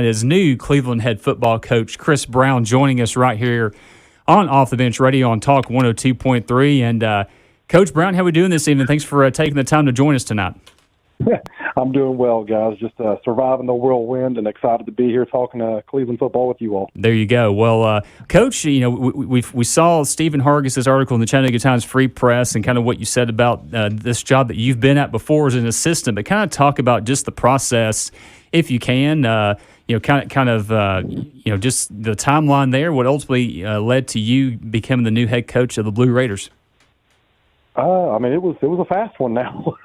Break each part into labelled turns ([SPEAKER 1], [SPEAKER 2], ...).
[SPEAKER 1] His new Cleveland head football coach, Chris Brown, joining us right here on Off the Bench Radio on Talk 102.3. And Coach Brown, how are we doing this evening? Thanks for taking the time to join us tonight.
[SPEAKER 2] I'm doing well, guys. Just surviving the whirlwind and excited to be here talking Cleveland football with you all.
[SPEAKER 1] There you go. Well, Coach, we saw Stephen Hargis's article in the Chattanooga Times Free Press and kind of what you said about this job that you've been at before as an assistant, but kind of talk about just the process, if you can. Just the timeline there. What ultimately led to you becoming the new head coach of the Blue Raiders?
[SPEAKER 2] It was a fast one now.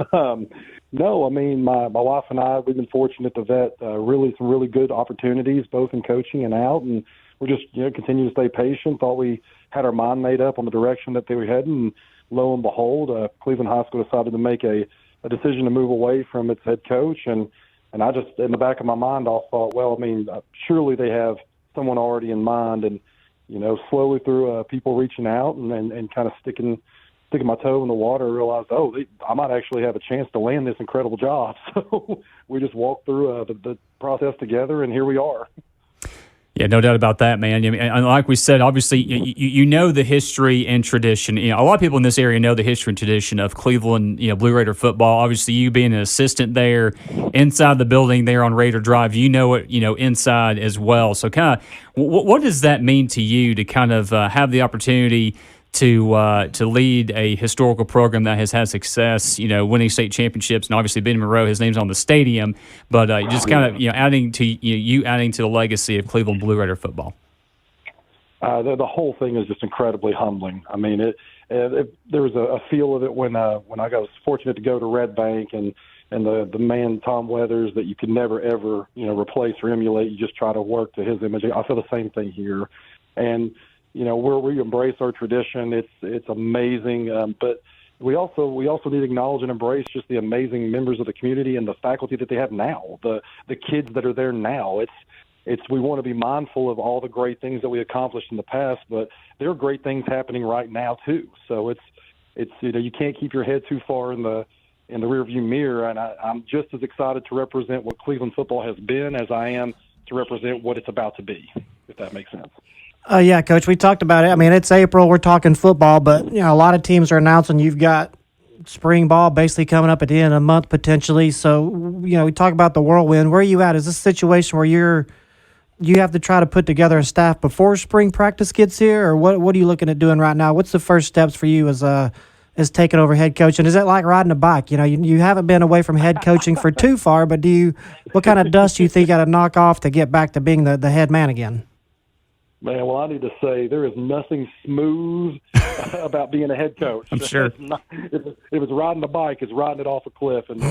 [SPEAKER 2] No, my wife and I, we've been fortunate to vet some really good opportunities, both in coaching and out, and we're just continue to stay patient. Thought we had our mind made up on the direction that they were heading, and lo and behold, Cleveland High School decided to make a decision to move away from its head coach, and I just, in the back of my mind, I thought, surely they have someone already in mind, and slowly through people reaching out and kind of sticking my toe in the water, I realized, I might actually have a chance to land this incredible job. So we just walked through the process together, and here we are.
[SPEAKER 1] Yeah, no doubt about that, man. And like we said, obviously, you know the history and tradition. A lot of people in this area know the history and tradition of Cleveland, Blue Raider football. Obviously, you being an assistant there, inside the building there on Raider Drive, you know it, inside as well. So kind of, what does that mean to you to kind of have the opportunity to lead a historical program that has had success, winning state championships, and obviously Ben Monroe, his name's on the stadium, but just kind of adding to the legacy of Cleveland Blue Raider football.
[SPEAKER 2] The whole thing is just incredibly humbling. There was a feel of it when I was fortunate to go to Red Bank and the man Tom Weathers that you could never ever replace or emulate. You just try to work to his image. I feel the same thing here, and we embrace our tradition. It's amazing, but we also need to acknowledge and embrace just the amazing members of the community and the faculty that they have now, the kids that are there now. We want to be mindful of all the great things that we accomplished in the past, but there are great things happening right now too. So it's you can't keep your head too far in the rearview mirror, and I'm just as excited to represent what Cleveland football has been as I am to represent what it's about to be, if that makes sense.
[SPEAKER 3] Yeah, Coach, we talked about it. It's April. We're talking football, but, a lot of teams are announcing you've got spring ball basically coming up at the end of the month potentially. So, we talk about the whirlwind. Where are you at? Is this a situation where you have to try to put together a staff before spring practice gets here, or what are you looking at doing right now? What's the first steps for you as taking over head coach? And is it like riding a bike? You haven't been away from head coaching for too far, but what kind of dust do you think you got to knock off to get back to being the head man again?
[SPEAKER 2] Man, well, I need to say there is nothing smooth about being a head coach.
[SPEAKER 1] I'm sure.
[SPEAKER 2] If it's riding a bike, it's riding it off a cliff, and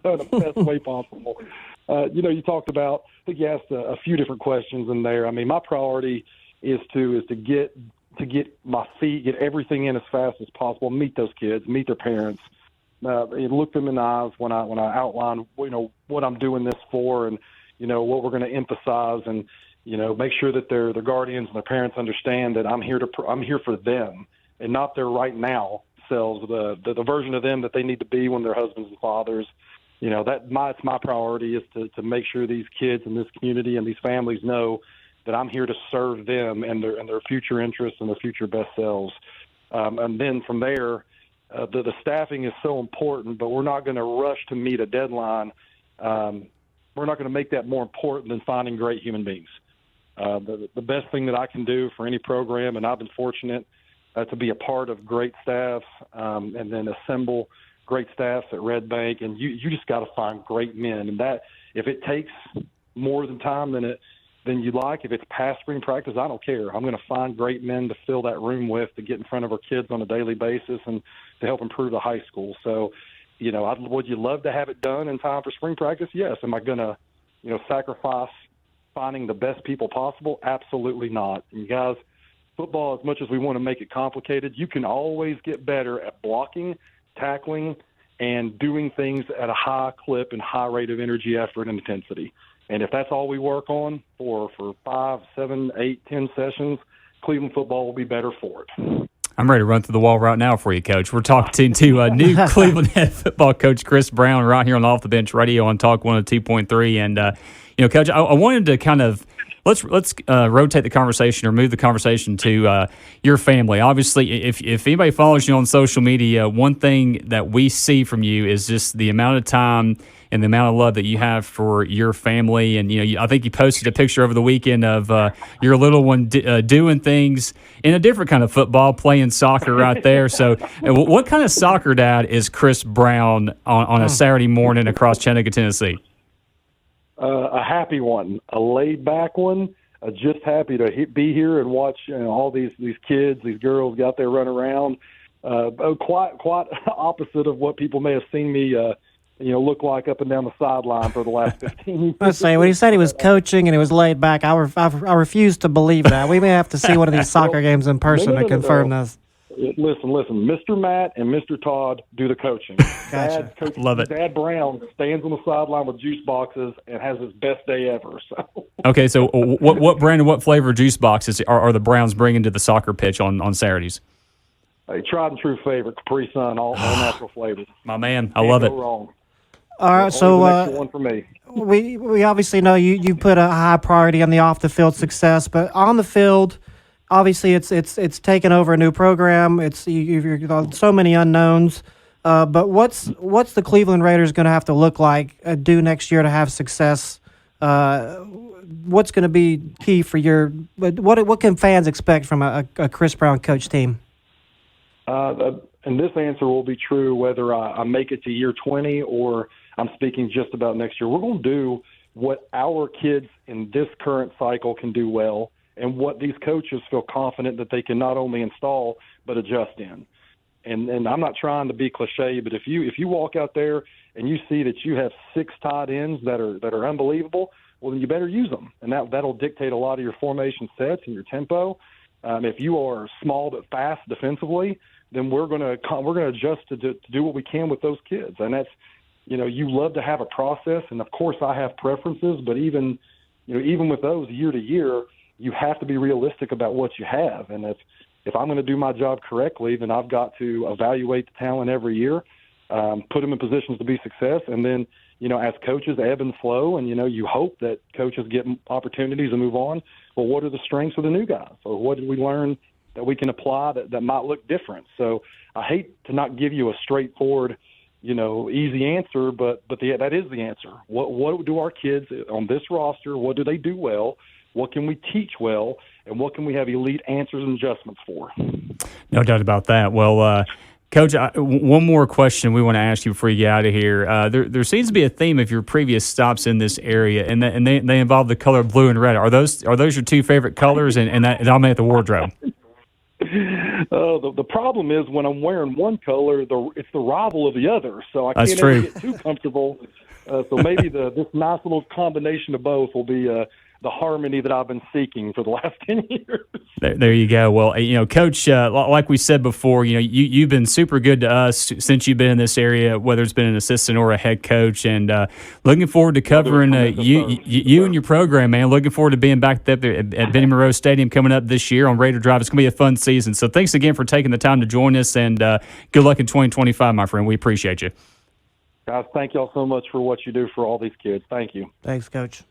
[SPEAKER 2] so in the best way possible. You talked about, I think you asked a few different questions in there. My priority is to get my feet, get everything in as fast as possible, meet those kids, meet their parents, look them in the eyes when I outline, what I'm doing this for, and what we're going to emphasize, and make sure that their guardians and their parents understand that I'm here for them and not their right now selves, the version of them that they need to be when they're husbands and fathers. It's my priority is to make sure these kids in this community and these families know that I'm here to serve them and their future interests and their future best selves. And then from there, the staffing is so important, but we're not going to rush to meet a deadline. We're not going to make that more important than finding great human beings. The best thing that I can do for any program, and I've been fortunate to be a part of great staffs and then assemble great staffs at Red Bank, and you just got to find great men. And that, if it takes more time than you like, if it's past spring practice, I don't care. I'm going to find great men to fill that room with, to get in front of our kids on a daily basis and to help improve the high school. So, would you love to have it done in time for spring practice? Yes. Am I going to, sacrifice finding the best people possible? Absolutely not. And guys, football, as much as we want to make it complicated, you can always get better at blocking, tackling, and doing things at a high clip and high rate of energy, effort, and intensity. And if that's all we work on for 5, 7, 8, 10 sessions, Cleveland football will be better for it.
[SPEAKER 1] I'm ready to run through the wall right now for you, Coach. We're talking to new Cleveland head football coach Chris Brown right here on Off the Bench Radio on Talk 102.3. And, Coach, I wanted to kind of let's rotate the conversation or move the conversation to your family. Obviously, if anybody follows you on social media, one thing that we see from you is just the amount of time and the amount of love that you have for your family. And, I think you posted a picture over the weekend of your little one doing things in a different kind of football, playing soccer right there. So what kind of soccer dad is Chris Brown on a Saturday morning across Chattanooga, Tennessee?
[SPEAKER 2] A happy one, a laid-back one, just happy to be here and watch all these kids, these girls get out there run around. Quite opposite of what people may have seen me look like up and down the sideline for the last 15 years.
[SPEAKER 3] Let's say when he said he was coaching and he was laid back, I refuse to believe that. We may have to see one of these soccer games in person to confirm this.
[SPEAKER 2] Listen. Mr. Matt and Mr. Todd do the coaching.
[SPEAKER 3] Gotcha.
[SPEAKER 1] Love it.
[SPEAKER 2] Dad Brown stands on the sideline with juice boxes and has his best day ever. So.
[SPEAKER 1] Okay, so what brand and what flavor juice boxes are the Browns bringing to the soccer pitch on Saturdays?
[SPEAKER 2] A tried and true favorite, Capri Sun, all natural flavors.
[SPEAKER 1] My man, I love it.
[SPEAKER 2] Go wrong.
[SPEAKER 3] All right, so
[SPEAKER 2] one for me.
[SPEAKER 3] We obviously know you put a high priority on the off the field success, but on the field, obviously it's taken over a new program. You've got so many unknowns. But what's the Cleveland Raiders going to have to look like do next year to have success? What's going to be key for what can fans expect from a Chris Brown coach team?
[SPEAKER 2] And this answer will be true whether I make it to year 20 or I'm speaking just about next year. We're going to do what our kids in this current cycle can do well and what these coaches feel confident that they can not only install but adjust in. And I'm not trying to be cliche, but if you walk out there and you see that you have 6 tight ends that are unbelievable, well, then you better use them. And that'll dictate a lot of your formation sets and your tempo. If you are small but fast defensively, then we're going to adjust to do what we can with those kids. And that's, you love to have a process, and of course I have preferences, but even with those year to year, you have to be realistic about what you have. And if I'm going to do my job correctly, then I've got to evaluate the talent every year, put them in positions to be success, and then as coaches ebb and flow, and you hope that coaches get opportunities to move on. Well, what are the strengths of the new guys, or what did we learn that we can apply that might look different? So I hate to not give you a straightforward, easy answer, but that is the answer. What do our kids on this roster, what do they do well? What can we teach well? And what can we have elite answers and adjustments for?
[SPEAKER 1] No doubt about that. Well, Coach, one more question we want to ask you before you get out of here. There seems to be a theme of your previous stops in this area, and they involve the color blue and red. Are those your 2 favorite colors, and that dominate the wardrobe?
[SPEAKER 2] The problem is when I'm wearing one color, it's the rival of the other, so I
[SPEAKER 1] That's
[SPEAKER 2] can't
[SPEAKER 1] true.
[SPEAKER 2] ever get too comfortable. So maybe this nice little combination of both will be the harmony that I've been seeking for the last 10 years.
[SPEAKER 1] There you go. Well, Coach, like we said before, you've been super good to us since you've been in this area, whether it's been an assistant or a head coach, and looking forward to covering you and your program, man. Looking forward to being back there at Benny Monroe Stadium coming up this year on Raider Drive. It's going to be a fun season. So thanks again for taking the time to join us, and good luck in 2025, my friend. We appreciate you.
[SPEAKER 2] Guys, thank y'all so much for what you do for all these kids. Thank you.
[SPEAKER 3] Thanks, Coach.